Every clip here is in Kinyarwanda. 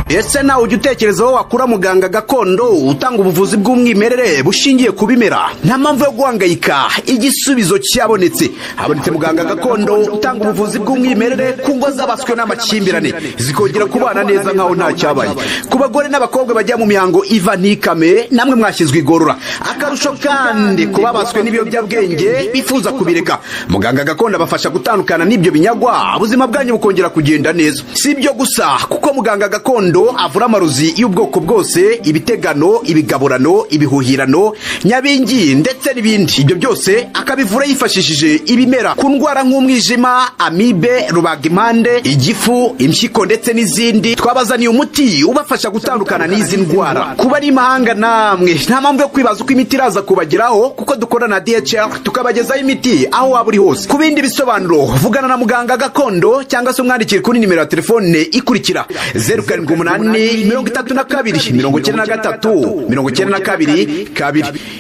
ese nawe ujya utekerezaho wakura muganga gakondo utanga ubuvuzi bw'umwimerere bushingiye ku bimera? Nta mpamvu yo guhangayika, igisubizo cyabonetse. Habonetse muganga gakondo utanga ubuvuzi bw'umwimerere ku ngo zabaswe n'amakimbirane zikongera kubana neza nkaho nta cyabaye. Ku bagore n'abakobwa bajya mu mihango iva ntikame, namwe mwashyizwe igorora. Akarusho kandi kubabaswe n'ibiyobyabwenge bifuza kubireka, muganga gakondo abafasha gutandukana n'ibyo binyagwa, ubuzima bwanyu bukongera kugenda neza. Si ibyo gusa, kuko muganga gakondo avura amarozi y'ubwoko bwose, ibitegano, ibigaburano, ibihuhirano, nyabingi ndetse n'ibindi. Ibyo byose akabivura yifashishije ibimera. Ku ndwara nk'umwijima, amibe, rubagimpande, igifu, impyiko ndetse n'izindi, twabazaniye umuti ubafasha gutandukana n'izi ndwara. Kuba ari imahanga namwe nta mpamvu yo kwibaza uko imiti iraza kubageraho, kuko dukora na DHL tukabagezaho imiti aho waba uri hose. Ku bindi bisobanuro vugana na muganga gakondo cyangwa se umwandikire kuri nimero ya telefone ikurikira: 0788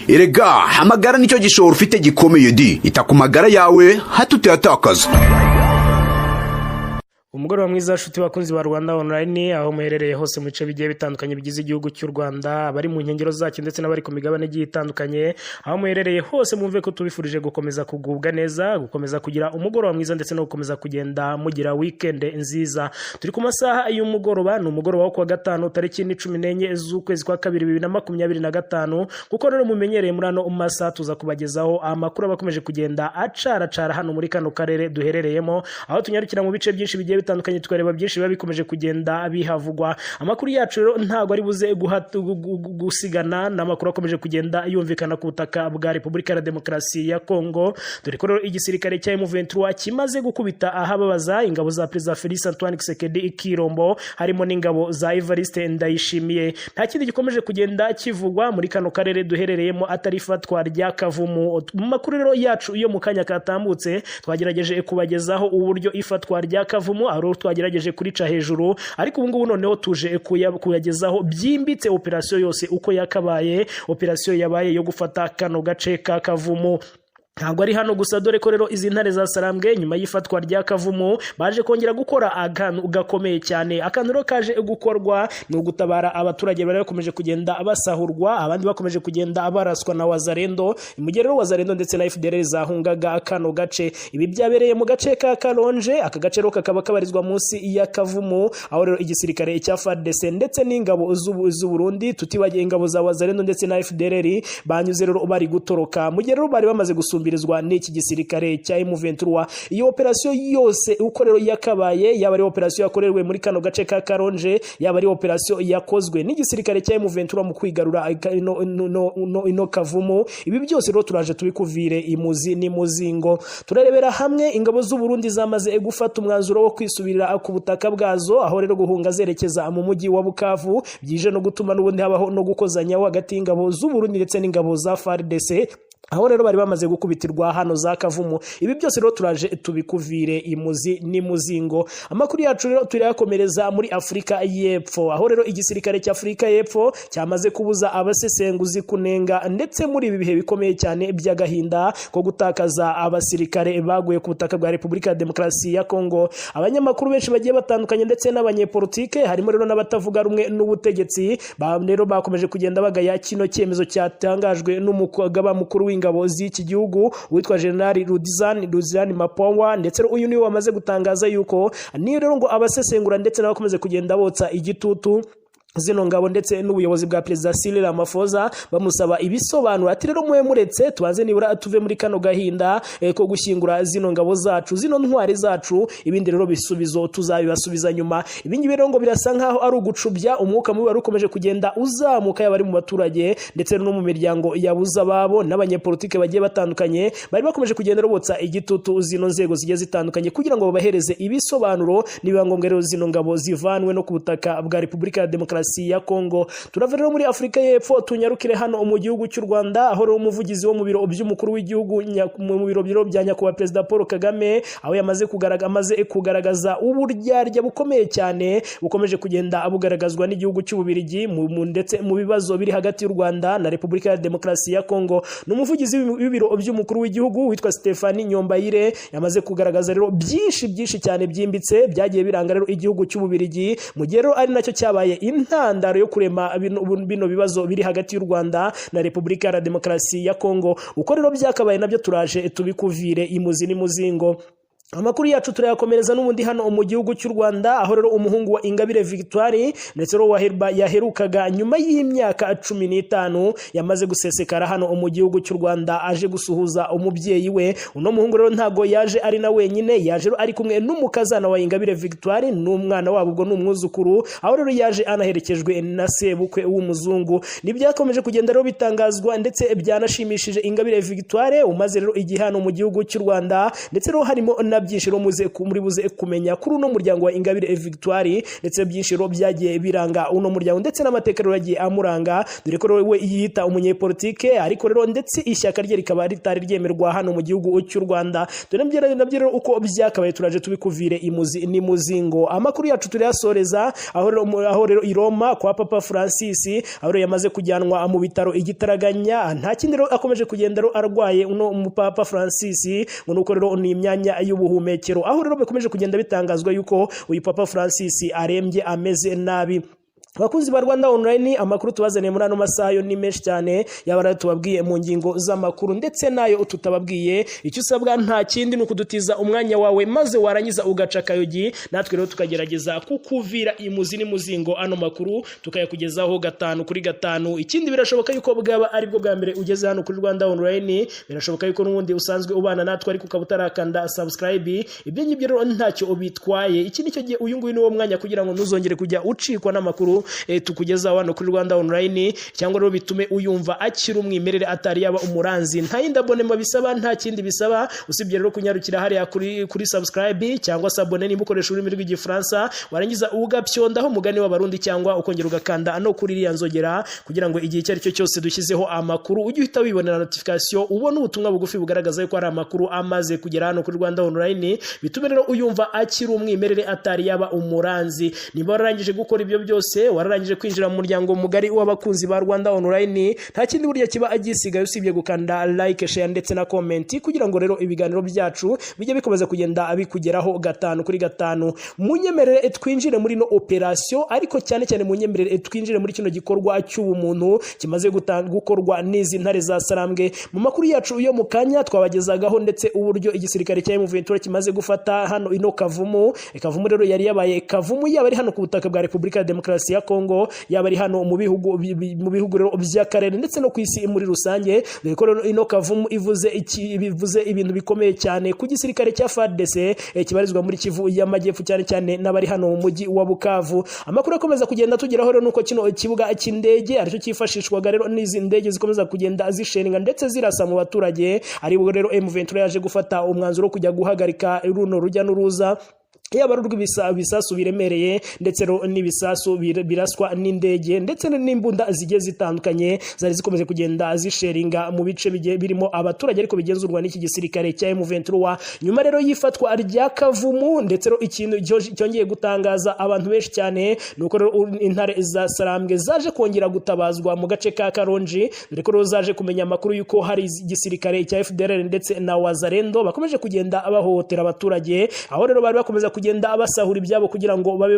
Erega amagara nicyo gishoro ufite gikomeye di, ita ku magara yawe hatutayatakaza. Umugoroba mwiza nshuti bakunzi ba Rwanda Online, aho muherereye hose mu bice bigiye bitandukanye bigize igihugu cy'u Rwanda, abari mu nkengero zacyo ndetse n'abari ku migabane igiye itandukanye, aho muherereye hose mumve ko tubifurije gukomeza kugubwa neza, gukomeza kugira umugoroba mwiza ndetse no gukomeza kugenda mugira weekend nziza. Turi ku masaha y'umugoroba, ni umugoroba wo kuwa gatanu tariki 14 z'ukwezi kwa 2025, kuko rero mumenyereye muri ano masaha tuza kubagezaho amakuru abakomeje kugenda acara hano muri kano karere duherereyemo, aho tunyarukira mu bice byinshi bigiye bitandukanye tukareba byinshi biba bikomeje kugenda bihavugwa. Amakuru yacu rero ntago ari buze gusigana n'amakuru akomeje kugenda yumvikana ku butaka bwa Repubulika ya Demokarasi ya Kongo. Dore ko rero igisirikare cya M23 kimaze gukubita ahababaza ingabo za Perezida Félix Antoine Tshisekedi ikirombo, harimo n'ingabo za Evariste Ndayishimiye. Nta kindi gikomeje kugenda kivugwa muri kano karere duherereyemo atari ifatwa rya Kavumu. Mu makuru rero yacu iyo mu kanya katambutse twagerageje kubagezaho uburyo ifatwa rya Kavumu aro twagerageje kurica hejuru, ariko ubu ngubu noneho tuje kuyagezaho byimbitse operasiyo yose uko yakabaye, operasiyo yabaye yo gufata kano gace ka Kavumu. Ntabwo ari hano gusa, dore ko rero izi ntare za Sarambwe nyuma y'ifatwa rya Kavumu baje kongera gukora akantu gakomeye cyane. Akantu rero kaje gukorwa ni ugutabara abaturage bari bakomeje kugenda basahurwa, abandi bakomeje kugenda baraswa na Wazalendo, imugero Wazalendo ndetse na FDLR zahungaga kano gace. Ibi byabereye mu gace ka Kalonje, aka gace rero kakaba kabarizwa munsi ya Kavumu, aho rero igisirikare cya FARDC ndetse n'ingabo z'u Burundi, tutibagiye ingabo za Wazalendo ndetse na FDLR banyuze rero bari gutoroka. Mugero bari bamaze gusumba n'iki gisirikare cya M23. Iyo operasiyo yose uko rero yakabaye, yaba ari operasiyo yakorewe muri kano gace ka Karonje, yaba ari operasiyo yakozwe n'igisirikare cya M23 mu kwigarura ino Kavumu, ibi byose rero turaje tubikuvire imuzi n'imuzingo. Turarebera hamwe ingabo z'u Burundi zamaze gufata umwanzuro wo kwisubirira ku butaka bwazo, aho rero guhunga zerekeza mu mujyi wa Bukavu byije no gutuma n'ubundi habaho no gukozanya hagati y'ingabo z'u Burundi ndetse n'ingabo za FARDC, aho rero bari bamaze gukubitirwa hano za Kavumu. Ibi byose rero turaje tubikuvire imuzi n'imuzingo. Amakuru yacu rero turayakomereza muri Afrika y'Epfo, aho rero igisirikare cya Afrika y'Epfo cyamaze kubuza abasesenguzi kunenga ndetse muri ibi bihe bikomeye cyane by'agahinda ko gutakaza abasirikare baguye ku butaka bwa Repubulika ya Demokarasi ya Kongo. Abanyamakuru benshi bagiye batandukanye ndetse n'abanyepolitike, harimo rero n'abatavuga rumwe n'ubutegetsi, rero bakomeje kugenda bagaya kino cyemezo cyatangajwe n'umugaba mukuru w'ingabo z'iki gihugu witwa General Rudizani Mapongwa, ndetse uyu niwe wamaze gutangaza yuko ni rero ngo abasesengura ndetse n'abakomeze kugenda botsa igitutu zino ngabo ndetse n'ubuyobozi bwa Perezida Cyril Ramaphosa bamusaba ibisobanuro. Ati rero muwe muretse tubanze nibura tuve muri kano gahinda ko gushyingura zino ngabo zacu, zino ntwari zacu, ibindi rero bisubizo tuzabibasubiza nyuma. Ibingi rero ngo birasa nkaho ari ugucubya umwuka mubi wari ukomeje kugenda uzamuka, yabari mu baturage ndetse no mu miryango yabuza babo n'abanyepolitike bagiye batandukanye bari bakomeje kugenda robotsa igitutu zino nzego zigiye zitandukanye kugira ngo babahereze ibisobanuro, niba ngombwa rero zino ngabo zivanwe no ku butaka bwa Repubulika ya Demokarasi Demokarasi ya Kongo. Turava rero muri Afurika y'Epfo tunyarukire hano mu gihugu cy'u Rwanda, aho rero umuvugizi wo mu biro by'umukuru w'igihugu mu biro bya nyakubahwa Perezida Paul Kagame, aho yamaze kugaragaza uburyarya bukomeye cyane bukomeje kugenda bugaragazwa n'igihugu cy'Ububiligi ndetse mu bibazo biri hagati y'u Rwanda na Repubulika ya Demokarasi ya Kongo. N'umuvugizi w'ibiro by'umukuru w'igihugu witwa Stephanie Nyombayire yamaze kugaragaza rero byinshi cyane byimbitse byagiye biranga rero igihugu cy'Ububiligi, mu gihe rero ari nacyo cyabaye intandaro yo kurema bino bibazo biri hagati y'u Rwanda na Repubulika ya Demokarasi ya Kongo. Uko rero byakabaye nabyo turaje tubikuvire imuzi n'imuzingo. Amakuru yacu turayakomereza n'ubundi hano mu gihugu cy'u Rwanda, aho rero umuhungu wa Ingabire Victoire ndetse rero yaherukaga nyuma y'imyaka 15 yamaze gusesekara hano mu gihugu cy'u Rwanda aje gusuhuza umubyeyi we. Uno muhungu rero ntago yaje ari na wenyine, yaje ari kumwe n'umukazana wa Ingabire Victoire n'umwana wabo ubwo n'umwuzukuru, aho rero yaje anaherekejwe na sebukwe w'umuzungu. Nibyakomeje kugenda rero bitangazwa ndetse byanashimishije Ingabire Victoire umaze rero igihe hano mu gihugu cy'u Rwanda, ndetse rero harimo byinshiro muri buze kumenya kuri uno muryango wa Ingabire Victoire, ndetse byinshiro byagiye biranga uno muryango ndetse n'amateka rero yagiye amuranga, dore ko we yita umunyepolitike ariko rero ndetse ishyaka rye rikaba ritari ryemerwa hano mu gihugu cy'u Rwanda. Nabyo rero uko byakabaye turaje tubikuvire imuzi n'imuzingo. Amakuru yacu turayasoreza aho rero i Roma kwa Papa Francis, aho rero yamaze kujyanwa mu bitaro igitaraganya, nta kindi rero akomeje kugenda rero arwaye uno Papa Francis, ngo nuko rero ni imyanya y'ubuhumekero, aho rero bikomeje kugenda bitangazwa yuko uyu Papa Francis arembye ameze nabi. Abakunzi ba Rwanda Online, amakuru tubazaniye muri ano masaha yo ni menshi cyane, yabara tubabwiye mu ngingo z'amakuru ndetse nayo tutababwiye. Icyo usabwa nta kindi nuko dutiza umwanya wawe maze warangiza ugaca kayogi, natwe rero tukagerageza kukuvira imuzi n'imuzingo ano makuru tukayakugezaho 5 kuri 5. Ikindi birashoboka yuko bwaba ari bwo bwa mbere ugeze hano kuri Rwanda Online, birashoboka yuko n'ubundi usanzwe ubana natwe ariko ukabutarakanda subscribe. Ibyo ngibyo rero ntacyo ubitwaye. Iki nicyo gihe uyu nguyu ni wo mwanya kugira ngo ntuzongere kujya ucikwa n'amakuru tukugeza hano kuri Rwanda Online, cyangwa rero bitume uyumva akiri umwimerere atari yaba umuranzi. Nta yindi abonema bisaba, nta kindi bisaba usibye rero kunyarukira hariya kuri subscribe cyangwa se abone nimba ukoresha ururimi rw'igifaransa, warangiza ugapyondaho umugani w'abarundi cyangwa ukongera ugakanda no kuri iriya nzogera, kugira ngo igihe cyari cyo cyose dushyizeho amakuru ujye uhita wibonera notification, ubone ubutumwa bugufi bugaragaza yuko ari amakuru amaze kugera hano kuri Rwanda Online, bitume rero uyumva akiri umwimerere atari yaba umuranzi. Niba wararangije gukora ibyo byose, wararangije kwinjira mu muryango mugari w'abakunzi ba Rwanda Online, nta kindi burya kiba agisigaye usibye gukanda like, share ndetse na comment, kugira ngo rero ibiganiro byacu bijye bikomeza kugenda abikugeraho 5 kuri 5. Munyemerere twinjire muri no operation, ariko cyane munyemerere twinjire muri kino gikorwa cy'ubumuntu kimaze gukorwa n'izi ntare za Sarambwe. Mu makuru yacu yo mu kanya twabagezagaho ndetse uburyo igisirikare cya M23 kimaze gufata hano ino Kavumu rero yari yabaye Kavumu, yaba ari hano ku butaka bwa Repubulika ya Demokarasi ya Kongo, yaba ari hano mu bihugu rero by'akarere ndetse no ku isi muri rusange. Dore ko ino Kavumu bivuze ibintu bikomeye cyane ku gisirikare cya FARDC kibarizwa muri Kivu y'Amajyepfo, cyane n'abari hano mu mujyi wa Bukavu. Amakuru akomeza kugenda tugeraho rero nuko kino kibuga cy'indege aricyo cyifashishwaga rero n'izi ndege zikomeza kugenda zisheninga ndetse zirasa mu baturage, ari bwo rero M23 yaje gufata umwanzuro wo kujya guhagarika runo rujya n'uruza, yaba ibisasu biremereye ndetse n'ibisasu biraswa n'indege ndetse n'imbunda zigiye zitandukanye zari zikomeje kugenda zisheringa mu bice birimo abaturage ariko bigenzurwa n'iki gisirikare cya M23. Nyuma rero yifatwa rya Kavumu, ndetse rero ikintu cyongeye gutangaza abantu benshi cyane nuko rero intare za Sarambwe zaje kongera gutabazwa mu gace ka Karonji, dore ko zaje kumenya amakuru yuko hari igisirikare cya FDLR ndetse na Wazalendo bakomeje kugenda bahohotera abaturage, aho rero bari bakomeza kugenda abasahura ibyabo kugira ngo babe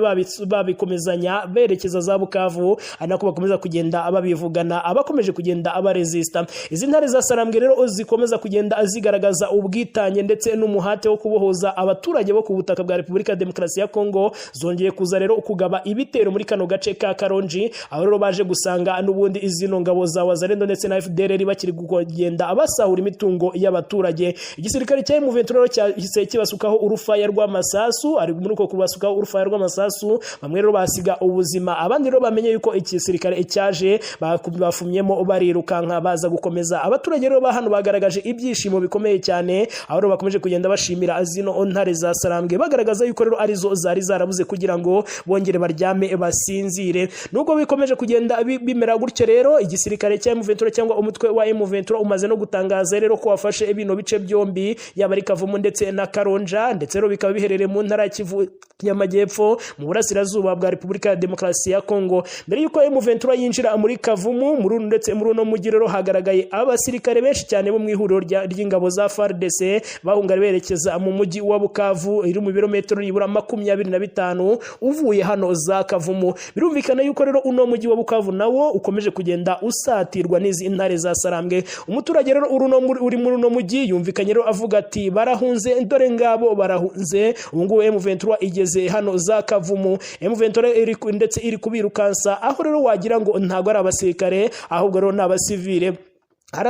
babikomezanya berekeza za Bukavu, anako bakomeza kugenda ababivugana abakomeje kugenda abaresista. Izi ntare za Sarambwe rero zikomeza kugenda zigaragaza ubwitanye ndetse n'umuhate wo kubohoza abaturage bo ku butaka bwa Repubulika ya Demokarasi ya Kongo, zongeye kuza rero kugaba ibitero muri kano gace ka Karonji, aho rero baje gusanga n'ubundi izino ngabo za Wazalendo ndetse na FDLR bakiri kugenda abasahura imitungo y'abaturage. Igisirikare cya M23 cyahise kibasukaho urufaya rw'amasasu amasasu, ari muri uko kubasuka urufaya rw'amasasu, bamwe rero basiga ubuzima, abandi rero bamenye yuko igisirikare cyaje bafumyemo barirukanka baza gukomeza. Abaturage rero ba hano bagaragaje ibyishimo bikomeye cyane, aho rero bakomeje kugenda bashimira zino ntare za Sarambwe, bagaragaza yuko rero arizo zari zarabuze kugira ngo bongere baryame basinzire. Nubwo bikomeje kugenda bimera gutyo rero, igisirikare cya M23 cyangwa umutwe wa M23 umaze no gutangaza rero ko wafashe bino bice byombi, yaba ari Kavumu ndetse na Karonja, ndetse rero bikaba biherereye mu ntara ya Kivu y'Amajyepfo mu burasirazuba bwa Repubulika ya Demokarasi ya Kongo. Mbere yuko M23 yinjira muri Kavumu ndetse muri uno mujyi rero hagaragaye abasirikare benshi cyane bo mu ihuriro ry'ingabo za FARDC bahunga berekeza mu mujyi wa Bukavu, iri mu birometero nibura 25 uvuye hano za Kavumu. Birumvikana yuko rero uno mujyi wa Bukavu nawo ukomeje kugenda usatirwa n'izi ntare za Sarambwe. Umuturage rero uri muri uno mujyi yumvikanye rero avuga ati barahunze, dore ngabo barahunze. Ubu ngubu M23 igeze hano za Kavumu, M23 ndetse iri kubirukansa, aho rero wagira ngo ntago ari abasirikare ahubwo rero n'abasivile. Hari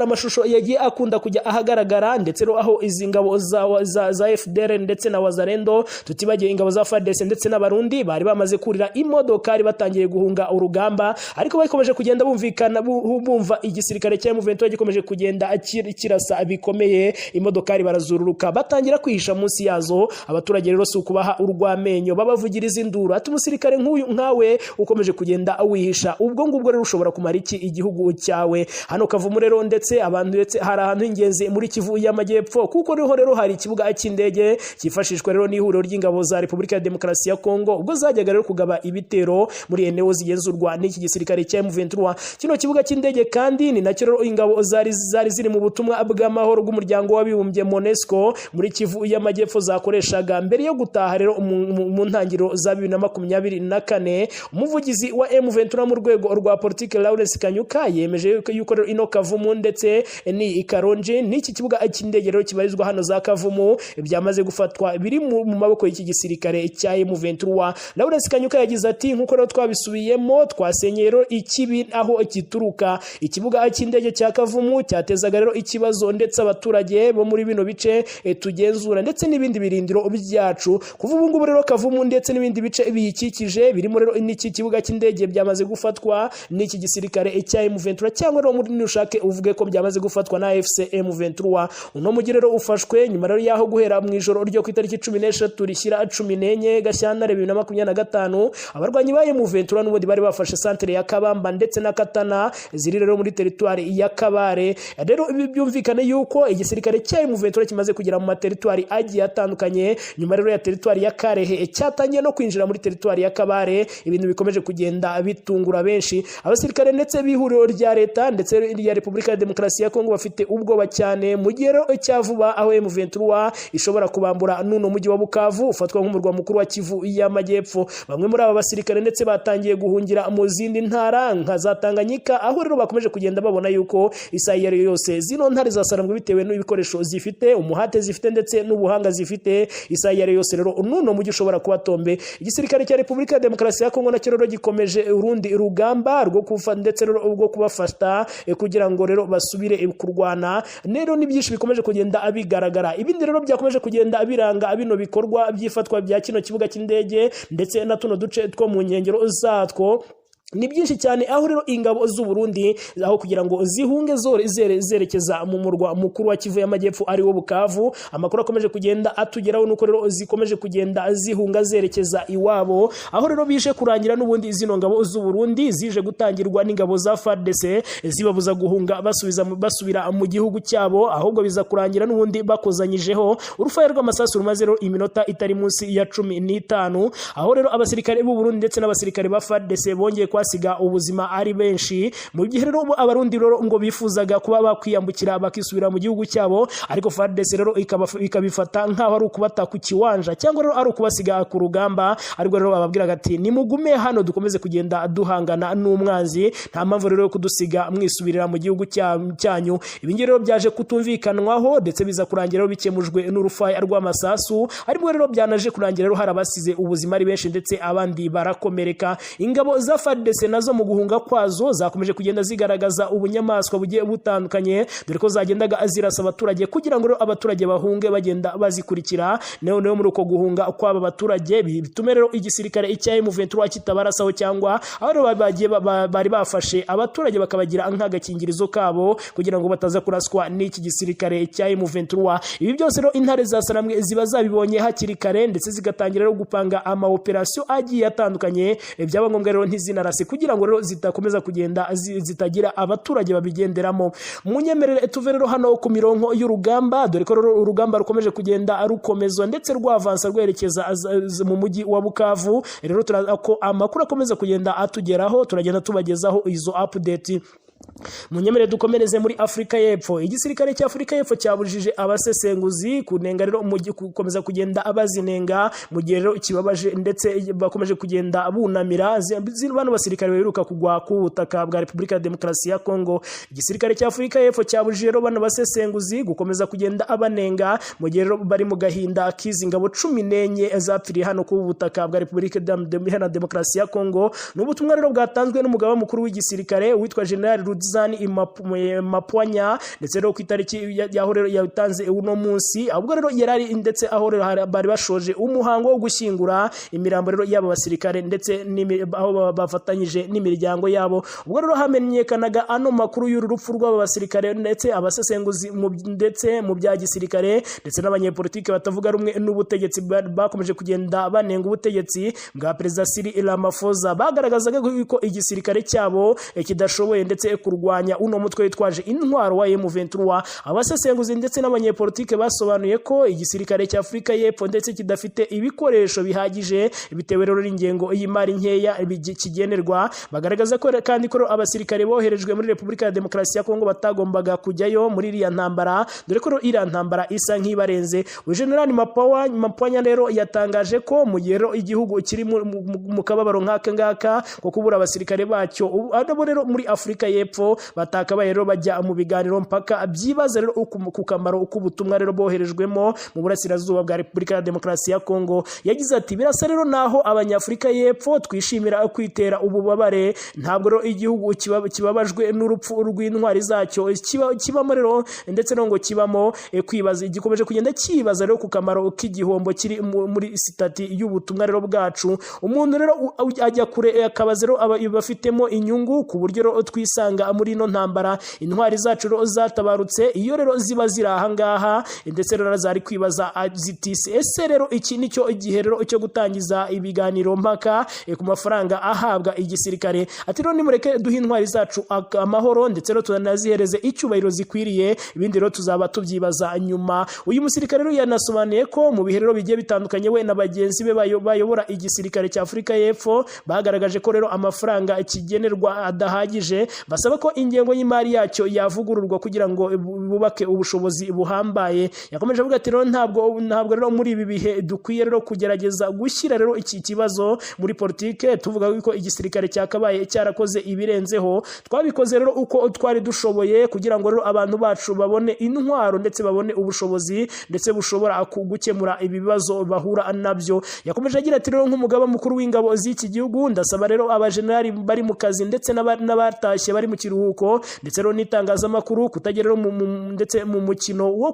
amashusho yagiye akunda kujya ahagaragara, ndetse rero aho izi ngabo za FDR ndetse na Wazalendo, tutibagiye ingabo za FARDC ndetse n'abarundi bari bamaze kurira imodoka ari batangiye guhunga urugamba, ariko bakomeje kugenda bumva igisirikare cya M23 gikomeje kugenda kirasa bikomeye, imodoka ari barazururuka batangira kwihisha munsi yazo. Abaturage rero si ukubaha urwamenyo, babavugiriza induru ati umusirikare nk'uyu nkawe ukomeje kugenda wihisha, ubwo ngubwo rero ushobora kumara iki igihugu cyawe. Hano Kavumu rero ndetse hari ahantu ingenzi muri Kivu y'Amajyepfo, kuko rero hari ikibuga cy'indege cyifashishwa rero n'ihuriro ry'ingabo za Repubulika ya Demokarasi ya Kongo, ubwo zajyaga rero kugaba ibitero muri eneo zigenzurwa n'iki gisirikare cya M23. Kino kibuga cy'indege kandi ni nacyo rero ingabo zari ziri mu butumwa bw'amahoro bw'umuryango w'abibumbye MONUSCO muri Kivu y'Amajyepfo zakoreshaga mbere yo gutaha rero mu ntangiriro za 2024. Umuvugizi wa M23 mu rwego rwa politiki Lawrence Kanyuka yemeje yuko ino Kavumu ndetse ni Karonje n'iki kibuga cy'indege rero kibarizwa hano za Kavumu byamaze gufatwa, biri mu maboko y'iki gisirikare cya M23. Lawrence Kanyuka yagize ati nkuko rero twabisubiyemo, twasenye rero ikibi aho kituruka. Ikibuga cy'indege cya Kavumu cyatezaga rero ikibazo, ndetse abaturage bo muri bino bice tugenzura ndetse n'ibindi birindiro byacu. Kuva ubu ngubu rero Kavumu ndetse n'ibindi bice biyikikije birimo rero n'iki kibuga cy'indege byamaze gufatwa n'iki gisirikare cya M23, cyangwa rero muri nushake uvuge ko byamaze gufatwa na FC M23. Uno mujyi rero ufashwe nyuma rero yaho guhera mu ijoro ryo ku itariki 16 rishyira 14 Gashyantare 2025 abarwanyi ba M23 n'ubundi bari bafashe centre ya Kabamba ndetse na Katana ziri rero muri territoire ya Kabare. Rero byumvikane yuko igisirikare cya M23 kimaze kugera mu territoire agiye atandukanye, nyuma rero ya territoire ya Karehe cyatangiye no kwinjira muri territoire ya Kabare. Ibintu bikomeje kugenda bitungura benshi, abasirikare ndetse bihuriro rya leta ndetse ya Repubulika ya Demokarasi ya Kongo bafite ubwoba cyane mu gihe cyavuba aho M23 ishobora kubambura nuno mujyi wa Bukavu ufatwa nk'umurwa mukuru wa Kivu y'Amajyepfo. Bamwe muri aba basirikare ndetse batangiye guhungira mu zindi ntara nka za Tanganyika, aho rero bakomeje kugenda babona yuko isayi yose zino ntare za Sarambwe bitewe n'ibikoresho zifite, umuhate zifite ndetse n'ubuhanga zifite, isayi yose rero nuno mujyi ushobora kuba tombe. Igisirikare cya Repubulika ya Demokarasi ya Kongo nacyo rero gikomeje urundi rugamba rwo kufa ndetse rwo kubafata kugira ngo rero basubire kurwana. Rero nibyinshi bikomeje kugenda abigaragara, ibindi rero byakomeje kugenda biranga bino bikorwa byifatwa bya kino kibuga cy'indege ndetse na tuno duce two mu nkengero zatwo ni byinshi cyane, aho rero ingabo z'u Burundi aho kugira ngo zihunge zerekeza mu murwa mukuru wa Kivu y'Amajyepfo ari wo Bukavu. Amakuru akomeje kugenda atugeraho nuko rero zikomeje kugenda zihunga zerekeza iwabo, aho rero bije kurangira n'ubundi zino ngabo z'u Burundi zije gutangirwa n'ingabo za FARDC zibabuza guhunga basubira mu gihugu cyabo, ahubwo biza kurangira n'ubundi bakozanyijeho urufaya rw'amasasu rumaze rero iminota itari munsi ya 15, aho rero abasirikare b'u Burundi ndetse n'abasirikare ba FARDC bongeye basiga ubuzima ari benshi. Mu gihe rero abarundi rero ngo bifuzaga kuba bakwiyambukira bakisubira mu gihugu cyabo, ariko FARDC rero ikabifata nkaho ari ukubata ku kiwanja cyangwa rero ari ukubasiga ku rugamba. Ariko rero bababwiraga ati nimugume hano dukomeze kugenda duhangana n'umwanzi, nta mpamvu rero yo kudusiga mwisubirira mu gihugu cyanyu. Ibingi rero byaje kutumvikanwaho ndetse biza kurangira rero bikemujwe n'urufaya rw'amasasu, ariko rero byanaje kurangira rero harabasize ubuzima ari benshi ndetse abandi barakomereka. Ingabo za FARDC FARDC nazo mu guhunga kwazo zakomeje kugenda zigaragaza ubunyamaswa bugiye butandukanye, dore ko zagendaga zirasa abaturage kugira ngo abaturage bahunge bagenda bazikurikira. Noneho muri uko guhunga kw'aba baturage bitume rero igisirikare icya M23 kitabarasaho, cyangwa aho bagiye bari bafashe abaturage bakabagira nk'agakingirizo kabo kugira ngo bataza kuraswa n'iki gisirikare cya M23. Ibi byose rero intare za Sarambwe ziba zabibonye hakiri kare, ndetse zigatangira rero gupanga ama operation agiye atandukanye, byaba ngombwa rero ntizinarase kugira ngo rero zitakomeza kugenda zitagira abaturage babigenderamo. Munyemerere tuve rero hano ku mirongo y'urugamba, dore ko rero urugamba rukomeje kugenda rukomezwa ndetse rwavansa rwerekeza mu mujyi wa Bukavu. Rero turako amakuru akomeza kugenda atugeraho, turagenda tubagezaho izo update. Munyemere dukomereze muri Afrika y'Epfo. Igisirikare cya Afrika y'Epfo cyabujije abasesenguzi kunenga rero gukomeza kugenda abazinenga mu gihe rero kibabaje, ndetse bakomeje kugenda bunamira bano basirikare biruka kugwa ku butaka bwa Repubulika ya Demokarasi ya Kongo. Igisirikare cya Afrika y'Epfo cyabujije rero bano basesenguzi gukomeza kugenda abanenga mu gihe rero bari mu gahinda kizi ngabo 14 zapfiriye hano ku butaka bwa Repubulika ya Demokarasi ya Kongo. N'ubutumwa rero bwatanzwe n'umugaba mukuru w'igisirikare witwa General Rudzani Mapwanya, ndetse rero ku itariki yaho rero yatanze uno munsi, ahubwo rero yarari ndetse aho rero bari bashoje umuhango wo gushyingura imirambo rero y'aba basirikare ndetse aho bafatanyije n'imiryango yabo. Ubwo rero hamenyekanaga ano makuru y'urupfu rw'aba basirikare, ndetse abasesenguzi ndetse mu bya gisirikare ndetse n'abanyepolitike batavuga rumwe n'ubutegetsi bakomeje kugenda banenga ubutegetsi bwa Perezida Cyril Ramaphosa, bagaragazaga ko igisirikare cyabo kidashoboye ndetse kurwanya uno mutwe witwaje intwaro wa M23. Abasesenguzi ndetse n'abanyepolitike basobanuye ko igisirikare cya Afrika y'Epfo ndetse kidafite ibikoresho bihagije bitewe rero n'ingengo y'imari nkeya kigenerwa. Bagaragaza ko kandi ko abasirikare boherejwe muri Repubulika ya Demokarasi ya Kongo batagombaga kujyayo muri iriya ntambara, dore ko iriya ntambara isa nk'ibarenze. General Mapwanya rero yatangaje ko mu gihe igihugu kiri mu kababaro nk'aka ngaka ko kubura abasirikare bacyo, abo rero muri Afrika y'Epfo batakabaye rero bajya mu biganiro mpaka byibaza rero ku kamaro k'ubutumwa rero boherejwemo mu burasirazuba bwa Repubulika ya Demokarasi ya Kongo. Yagize ati birasa rero naho abanyafrika y'Epfo twishimira kwitera ububabare, ntabwo rero igihugu kibabajwe n'urupfu rw'intwari zacyo kibamo rero, ndetse no ngo kibamo kwibaza, gikomeje kugenda kibaza rero ku kamaro k'igihombo kiri muri sitati y'ubutumwa rero bwacu. Umuntu rero ajya kure akabaza rero bafitemo inyungu ku buryo rero twisanga muri ino ntambara. Intwari zacu rero zatabarutse iyo rero ziba ziri aha ngaha, ndetse rero zari kwibaza zitise ese rero iki nicyo igihe rero cyo gutangiza ibiganiro mpaka ku mafaranga ahabwa igisirikare. Ati rero nimureke duhe intwari zacu amahoro, ndetse rero tunanazihereze icyubahiro zikwiriye, ibindi rero tuzaba tubyibaza nyuma. Uyu musirikare rero yanasobanuye ko mu bihe rero bigiye bitandukanye we na bagenzi be bayobora igisirikare cya Afrika y'Epfo bagaragaje ko rero amafaranga kigenerwa adahagije, basaba ko ingengo y'imari yacyo yavugururwa kugira ngo bubake ubushobozi buhambaye. Yakomeje avuga ati rero ntabwo rero muri ibi bihe dukwiye rero kugerageza gushyira rero iki kibazo muri politike tuvuga ko igisirikare cyakabaye cyarakoze ibirenzeho. Twabikoze rero uko twari dushoboye kugira ngo rero abantu bacu babone intwaro ndetse babone ubushobozi ndetse bushobora gukemura ibibazo bahura nabyo. Yakomeje agira ati rero nk'umugaba mukuru w'ingabo z'iki gihugu ndasaba rero abajenerali bari mu kazi ndetse n'abatashye bari mu kiruhuko ndetse rero n'itangazamakuru kutagera rero ndetse mu mukino wo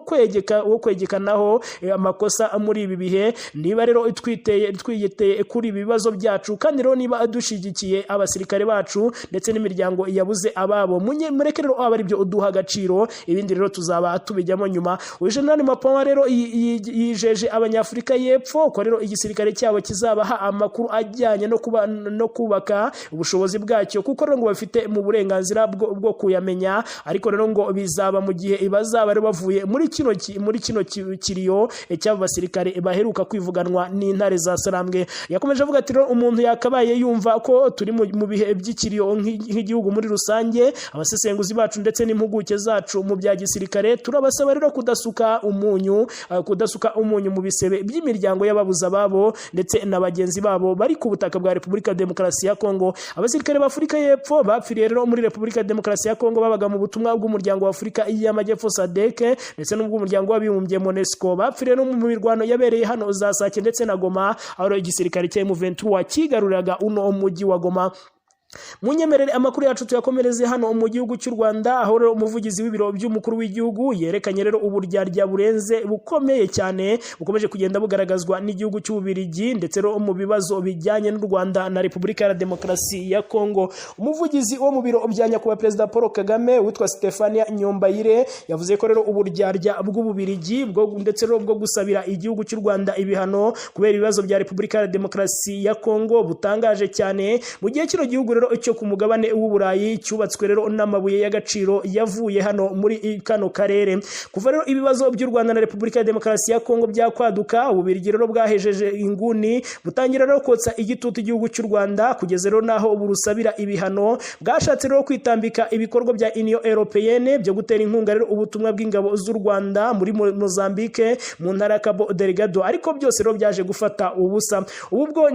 kwegekanaho amakosa muri ibi bihe. Niba rero twiyiteye kuri ibi bibazo byacu, kandi rero niba dushigikiye abasirikare bacu ndetse n'imiryango yabuze ababo, mureke rero aba ari byo uduha agaciro, ibindi rero tuzaba tubijyamo nyuma. General Mapwanya rero yijeje abanyafrika y'Epfo ko rero igisirikare cyabo kizabaha amakuru ajyanye no kubaka ubushobozi bwacyo, kuko rero ngo bafite mu burenganzira bwo kuyamenya, ariko rero ngo bizaba mu gihe bazaba rero bavuye muri kino kiriyo cy'aba basirikare baheruka kwivuganwa n'intare za Sarambwe. Yakomeje avuga ati rero umuntu yakabaye yumva ko turi mu bihe by'ikiriyo nk'igihugu muri rusange. Abasesenguzi bacu ndetse n'impuguke zacu mu bya gisirikare turabasaba rero kudasuka umunyu mu bisebe by'imiryango y'ababuza ababo ndetse na bagenzi babo bari ku butaka bwa Repubulika ya Demokarasi ya Kongo. Abasirikare b'Afrika y'Epfo bapfiriye rero muri Repubulika ya Demokarasi ya Kongo babaga mu butumwa bw'umuryango wa Afurika y'Amajyepfo SADC ndetse n'ubw'umuryango w'abibumbye MONUSCO. Bapfiriye no mu mirwano yabereye hano za Sake ndetse na Goma, aho igisirikare cya M23 kigaruriraga uno mujyi wa Goma. munyemerere amakuru yacu tuyakomereze hano mu gihugu cy'u Rwanda, aho rero umuvugizi w'ibiro by'umukuru w'igihugu yerekanye rero uburyarya burenze bukomeye cyane bukomeje kugenda bugaragazwa n'igihugu cy'Ububiligi ndetse rero mu bibazo bijyanye n'u Rwanda na Repubulika ya Demokarasi ya Kongo. Umuvugizi wo mu biro bya nyakubahwa Perezida Paul Kagame witwa Stephanie Nyombayire yavuze ko rero uburyarya bw'Ububiligi ndetse rero bwo gusabira igihugu cy'u Rwanda ibihano kubera ibibazo bya Repubulika ya Demokarasi ya Kongo butangaje cyane, mu gihe kino gihugu rero cyo ku mugabane w'Uburayi cyubatswe rero n'amabuye y'agaciro yavuye hano muri kano karere. Kuva rero ibibazo by'u Rwanda na Repubulika ya Demokarasi ya Kongo byakwaduka, Ububiligi rero bwahejeje inguni butangira rero kotsa igitutu igihugu cy'u Rwanda kugeza rero naho burusabira ibihano. Bwashatse rero kwitambika ibikorwa bya Union Européenne byo gutera inkunga rero ubutumwa bw'ingabo z'u Rwanda muri Mozambique mu ntara ya Cabo Delgado, ariko byose rero byaje gufata ubusa.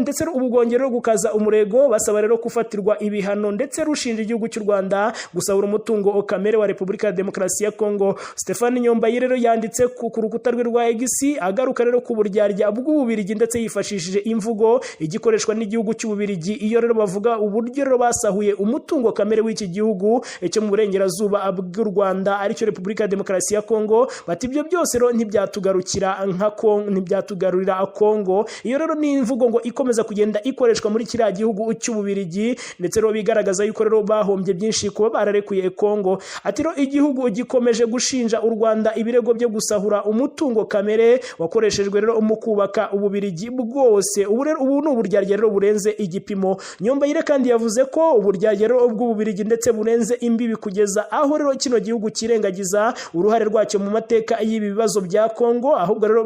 Ndetse ubu bwongera gukaza umurego basaba rero kufatirwa ibihano ndetse rushinja igihugu cy'u Rwanda gusahura umutungo kamere wa Repubulika ya Demokarasi ya Kongo. Stephanie Nyombayire rero yanditse ku rukuta rwe rwa X agaruka rero ku buryarya bw'Ububiligi ndetse yifashishije imvugo igikoreshwa n'igihugu cy'Ububiligi iyo rero bavuga uburyo rero basahuye umutungo kamere w'iki gihugu cyo mu burengerazuba bw'u Rwanda aricyo Repubulika ya Demokarasi ya Kongo. Bati ibyo byose rero ntibyatugarukira nka Kongo, ntibyatugarurira Kongo. Iyo rero ni imvugo ngo ikomeza kugenda ikoreshwa muri kiriya gihugu cy'Ububiligi ndetse rero bigaragaza yuko rero bahombye byinshi kuba bararekuye Kongo. Ati rero igihugu gikomeje gushinja u Rwanda ibirego byo gusahura umutungo kamere wakoreshejwe rero mu kubaka Ububiligi bwose. Ubu ni uburyarya rero burenze igipimo. Nyombayire kandi yavuze ko uburyarya rero bw'Ububiligi ndetse burenze imbibi kugeza aho rero kino gihugu kirengagiza uruhare rwacyo mu mateka y'ibi bibazo bya Kongo, ahubwo rero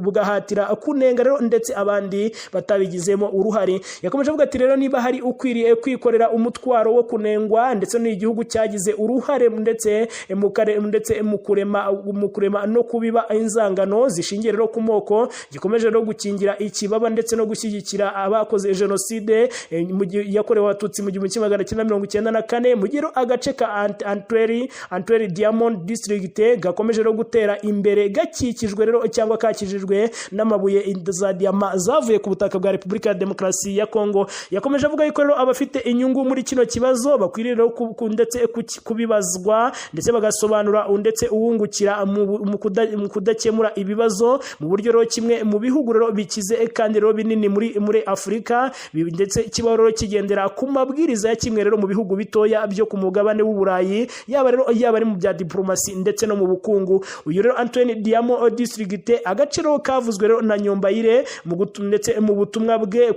bugahatira kunenga rero ndetse abandi batabigizemo uruhare. Yakomeje avuga ati rero niba hari ukwiriye kwikorera umutwaro wo kunengwa ndetse n'igihugu cyagize uruhare ndetse mu kurema no kubiba inzangano zishingiye rero ku moko, gikomeje rero gukingira ikibaba ndetse no gushyigikira abakoze jenoside yakorewe abatutsi mu 1994 mu gihe agace ka Antwerp Diamond District gakomeje rero gutera imbere gakikijwe rero cyangwa kakijijwe n'amabuye za diama zavuye ku butaka bwa Repubulika ya Demokarasi ya Kongo. Yakomeje avuga yuko rero abafite inyungu muri kino kibazo bakwiriye rero ndetse kubibazwa ndetse bagasobanura ndetse uwungukira mu kudakemura ibibazo mu buryo rero kimwe mu bihugu rero bikize kandi rero binini muri Afurika ndetse kiba rero kigendera ku mabwiriza ya kimwe rero mu bihugu bitoya byo ku mugabane w'Uburayi, yaba ari mu bya diplomasi ndetse no mu bukungu. Uyu rero Antwerp Diamond District agaciro kavuzwe rero na Nyombayire ndetse mu butumwa bwe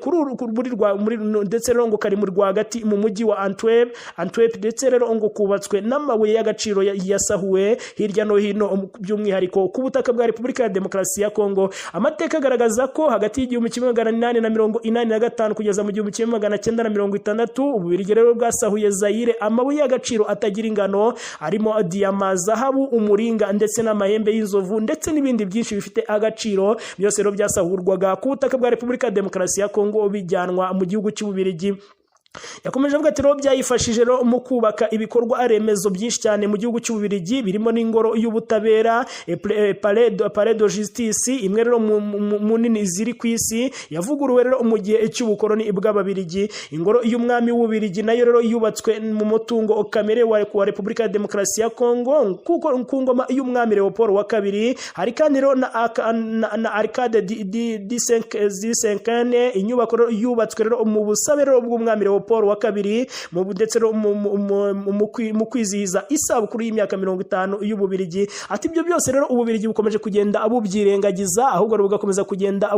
ndetse rero ngo kari mu rwagati mu mujyi wa Antwerp ndetse rero ngo kubatswe n'amabuye y'agaciro yasahuwe hirya no hino by'umwihariko ku butaka bwa Repubulika ya Demokarasi ya Kongo. Amateka agaragaza ko hagati y'igihumbi 1885 kugeza mu 1960 Ububiligi rero bwasahuye Zaire amabuye y'agaciro atagira ingano arimo diyama, zahabu, umuringa ndetse n'amahembe y'inzovu ndetse n'ibindi byinshi bifite agaciro, byose rero byasahurwaga ku butaka bwa Repubulika ya Demokarasi ya Kongo bijyanwa mu gihugu cy'Ububiligi. Yakomeje avuga ati rero byayifashije rero mu kubaka ibikorwa remezo byinshi cyane mu gihugu cy'Ububiligi birimo n'ingoro y'ubutabera Palais de Justice, imwe rero mu nini ziri ku isi yavuguruwe rero mu gihe cy'ubukoloni bw'Ababiligi. Ingoro y'umwami w'Ububiligi nayo rero yubatswe mu mutungo kamere wa Repubulika ya Demokarasi ya Kongo kuko ku ngoma y'umwami Leopold wa kabiri. Hari kandi rero na Arcade di Cinquante, inyubako rero yubatswe rero mu busabe rero bw'umwami Leopold wa kabiri ndetse mu kwizihiza isabukuru y'imyaka 50 y'Ububiligi. Ati ibyo byose rero Ububiligi bukomeje kugenda abubyirengagiza, ahubwo bugakomeza kugenda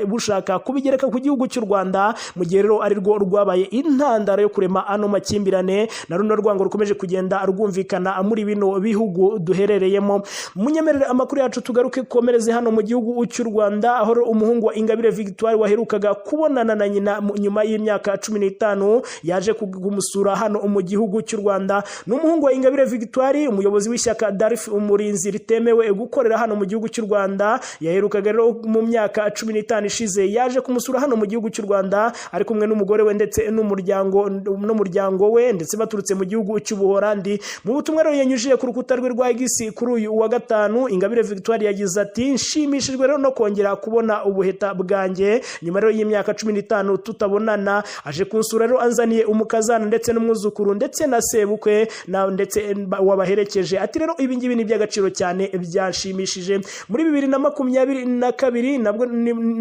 bushaka kubigereka ku gihugu cy'u Rwanda mu gihe rero ari rwo rwabaye intandaro yo kurema ano makimbirane na runo rwango rukomeje kugenda rwumvikana muri bino bihugu duherereyemo. Munyemerere amakuru yacu tugaruke komereze hano mu gihugu cy'u Rwanda, aho umuhungu wa Ingabire Victoire waherukaga kubonana na nyina nyuma y'imyaka 15 yaje kumusura hano mu gihugu cy'u Rwanda. N'umuhungu wa Ingabire Victoire, umuyobozi w'ishyaka Darif Umurinzi ritemewe gukorera hano mu gihugu cy'u Rwanda, yaherukaga rero mu myaka 15 ishize yaje kumusura hano mu gihugu cy'u Rwanda ari kumwe n'umugore we ndetse n'umuryango we ndetse baturutse mu gihugu cy'Ubuholandi. Mu butumwa rero yanyujije ku rukuta rwe rwa X kuri uyu wa gatanu, Ingabire Victoire yagize ati nshimishijwe rero no kongera kubona ubuheta bwanjye nyuma rero y'imyaka 15 tutabonana. Aje kunsura rero anzaniye umukazana ndetse n'umwuzukuru ndetse na sebukwe ndetse wabaherekeje. Ati rero ibi ngibi ni by'agaciro cyane, byashimishije. Muri 2022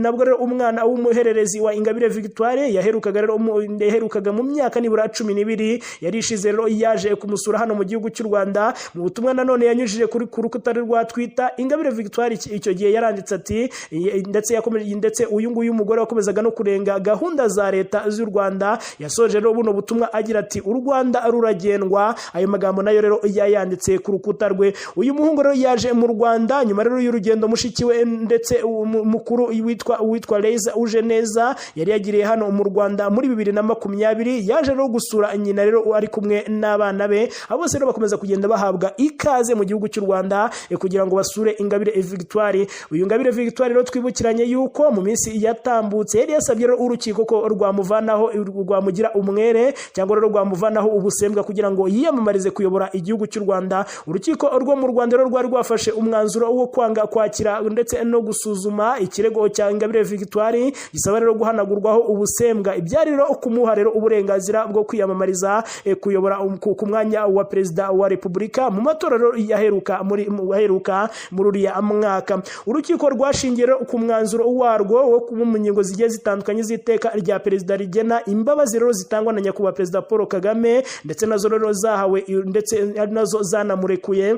nabwo rero umwana w'umuhererezi wa Ingabire Victoire yaherukaga mu myaka nibura 12 yarishize rero yaje kumusura hano mu gihugu cy'u Rwanda. Mu butumwa nanone yanyujije ku rukuta rwa Twitter, Ingabire Victoire icyo gihe yaranditse ati ndetse uyu nguyu umugore wakomezaga no kurenga gahunda za leta z'u Rwanda yasoje rero buno butumwa agira ati u Rwanda ruragendwa. Ayo magambo nayo rero yayanditse ku rukuta rwe. Uyu muhungu rero yaje mu Rwanda nyuma rero y'urugendo mushiki we ndetse mukuru witwa Leza uje neza yari yagiriye hano mu Rwanda muri 2020. Yaje rero gusura nyina rero ari kumwe n'abana be. Abo bose rero bakomeza kugenda bahabwa ikaze mu gihugu cy'u Rwanda kugira ngo basure Ingabire Victoire. Uyu Ingabire Victoire rero twibukiranye yuko mu minsi yatambutse yari yasabye rero urukiko ko rwamugira umwere cyangwa rero rwamuvanaho ubusembwa kugira ngo yiyamamarize kuyobora igihugu cy'u Rwanda. Urukiko rwo mu Rwanda rero rwari rwafashe umwanzuro wo kwanga kwakira ndetse no gusuzuma ikirego cya Ingabire Victoire gisaba rero guhanagurwaho ubusembwa. Ibyari rero kumuha rero uburenganzira bwo kwiyamamariza kuyobora ku mwanya wa perezida wa Repubulika mu matora rero yaheruka muri uriya mwaka. Urukiko rwashingiye ku mwanzuro warwo wo mu ngingo zigiye zitandukanye z'iteka rya perezida rigena imbabazi rero zitangwa na nyakubahwa perezida Paul Kagame ndetse nazo rero zahawe ndetse nazo zanamurekuye.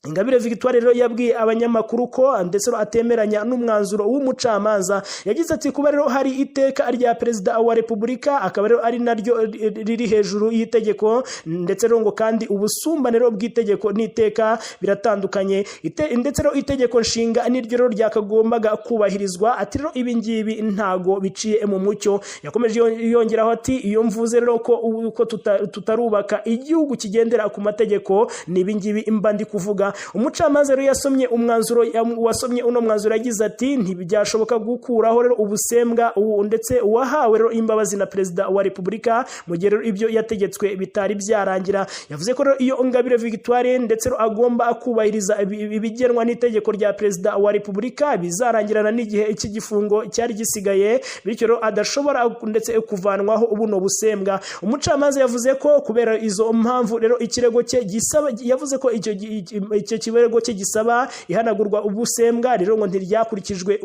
Ingabire Victoire rero yabwiye abanyamakuru ko ndetse atemeranya n'umwanzuro w'umucamanza. Yagize ati kuba rero hari iteka rya perezida wa Repubulika akaba rero ari naryo riri hejuru y'itegeko ndetse rero ngo kandi ubusumbane rero bw'itegeko n'iteka biratandukanye. Ndetse rero itegeko nshinga niryo rero ryakagombaga kubahirizwa. Ati rero ibi ngibi ntago biciye mu mucyo. Yakomeje yongeraho ati iyo mvuze rero ko tutarubaka igihugu kigendera ku mategeko ni ibi ngibi imba ndi kuvuga. Umucamanza rero yasomye uno mwanzuro yagize ati ntibyashoboka gukuraho rero ubusembwa ndetse wahawe rero imbabazi na perezida wa Repubulika mu gihe rero ibyo yategetswe bitari byarangira. Yavuze ko rero iyo Ingabire Victoire ndetse agomba kubahiriza ibigenwa n'itegeko rya perezida wa Repubulika bizarangirana n'igihe cy'igifungo cyari gisigaye, bityo rero adashobora ndetse kuvanwaho buno busembwa. Umucamanza yavuze ko kubera izo mpamvu rero ikirego cye gisaba, yavuze ko icyo kiberego cye gisaba ihanagurwa ubusembwa rero ngo ntiryakurikijwe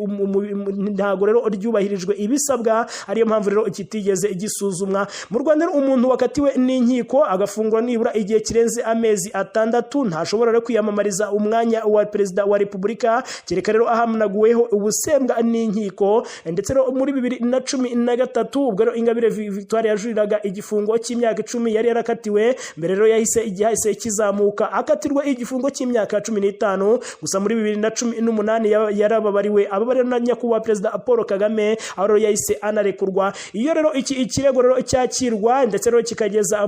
ntago rero ryubahirijwe ibisabwa, ariyo mpamvu rero kitigeze gisuzumwa. Mu Rwanda umuntu wakatiwe n'inkiko agafungwa nibura igihe kirenze amezi 6 ntashobora rero kwiyamamariza umwanya wa perezida wa Repubulika kereka rero ahamnaguweho ubusembwa n'inkiko. Ndetse rero muri 2013 ubwo rero Ingabire Victoire yajuriraga igifungo cy'imyaka 10 yari yarakatiwe, mbere rero yahise kizamuka akatirwa igifungo cy'imyaka 15. Gusa muri 2018 yarababariwe ababarira na nyakubahwa perezida Paul Kagame aho rero yahise anarekurwa. Iyo rero ikirego rero cyakirwa ndetse rero kikageza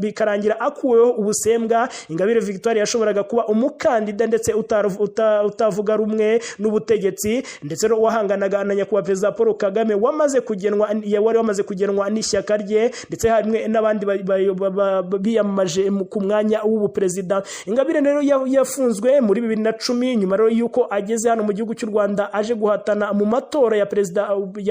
bikarangira akuweho ubusembwa, Ingabire Victoire yashoboraga kuba umukandida ndetse utavuga rumwe n'ubutegetsi ndetse rero wahanganaga na nyakubahwa perezida Paul Kagame wari wamaze kugenwa n'ishyaka rye ndetse hamwe n'abandi biyamamaje ku mwanya w'ubuperezida. Ingabire rero yafunzwe muri 2010 nyuma rero yuko ageze hano mu gihugu cy'u Rwanda aje guhatana mu matora ya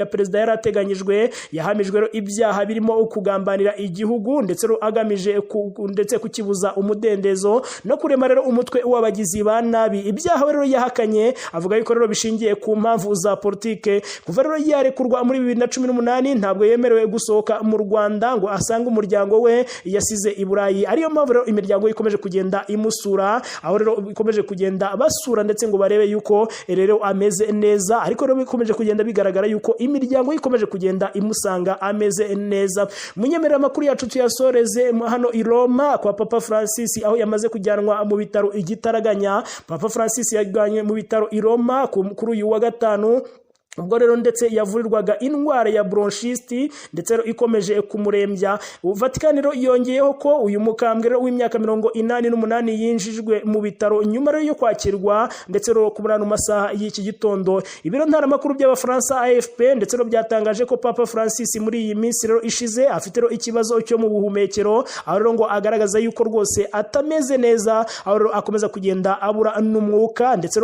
perezida yarateganyijwe. Yahamijwe rero ibyaha birimo kugambanira igihugu ndetse rero agamije ndetse kukibuza umudendezo no kurema rero umutwe w'abagizi ba nabi. Ibyaha rero yahakanye avuga yuko rero bishingiye ku mpamvu za politike. Kuva rero yarekurwa muri 2018 ntabwo yemerewe gusohoka mu Rwanda ngo asange umuryango we yasize i Burayi. Ariyo mpamvu rero imiryango ikomeje kugenda imusura, aho rero ikomeje kugenda basura ndetse ngo barebe yuko rero ameze neza, ariko rero bikomeje kugenda bigaragara yuko imiryango ikomeje kugenda imusanga ameze neza. Munyemerera makuru yacu tuyasoreze hano i Roma kwa Papa Francis aho yamaze kujyanwa mu bitaro igitaraganya. Papa Francis yajyanye mu bitaro i Roma kuri uyu wa gatanu ubwo rero ndetse yavurirwaga indwara ya bronchite ndetse ikomeje kumurembya. Vatican rero yongeyeho ko uyu mukambwe rero w'imyaka 88 yinjijwe mu bitaro nyuma rero yo kwakirwa ndetse rero kuburana masaha y'iki gitondo. Ibiro ntaramakuru by'abafaransa AFP ndetse rero byatangaje ko Papa Francis muri iyi minsi rero ishize afite rero ikibazo cyo mu buhumekero, aho rero ngo agaragaza yuko rwose atameze neza, aho rero akomeza kugenda abura n'umwuka ndetse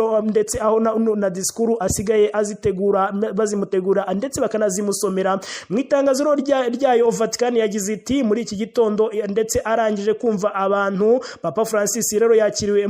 aho na diskuru asigaye azitegura bazimutegura ndetse bakanazimusomera. Mu itangazo ryayo Vatican yagize iti muri iki gitondo ndetse arangije kumva abantu Papa Francis rero yakiriwe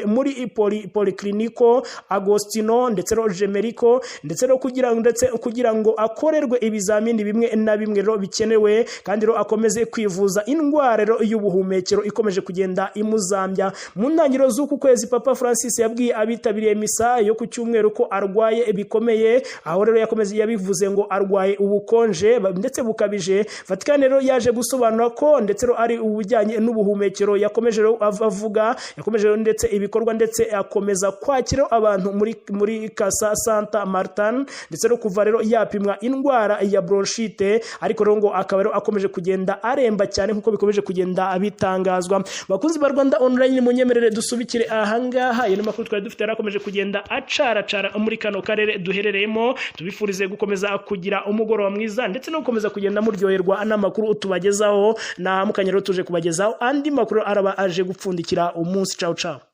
muri Policlinico Agostino ndetse ro Gemellico ndetse ro kugira ngo akorerwe ibizamini bimwe na bimwe rero bikenewe kandi rero akomeze kwivuza indwara rero y'ubuhumekero ikomeje kugenda imuzambya. Mu ntangiriro z'uku kwezi Papa Francis yabwiye abitabiriye misa yo ku cyumweru ko arwaye bikomeye, aho rero yabivuze ngo arwaye ubukonje ndetse bukabije. Vatican rero yaje gusobanura ko ndetse rero ari ubujyanye n'ubuhumekero yakomeje rero avuga, yakomeje ndetse ibikorwa ndetse akomeza kwakira abantu muri Casa Santa Martin ndetse no kuva rero yapimwa indwara ya bronchite, ariko rero ngo akaba rero akomeje kugenda aremba cyane nkuko bikomeje kugenda bitangazwa. Bakunzi ba Rwanda Online munyemerere dusubikire ahangaha, iyo makuru twari dufite yarakomeje kugenda acara muri kano karere duherereyemo. Tubifurize gukomeza kugira umugoroba mwiza ndetse no gukomeza kugenda muryoherwa n'amakuru tubagezaho, na mukanya rero tuje kubagezaho andi makuru araba aje gupfundikira umunsi. Ciao ciao.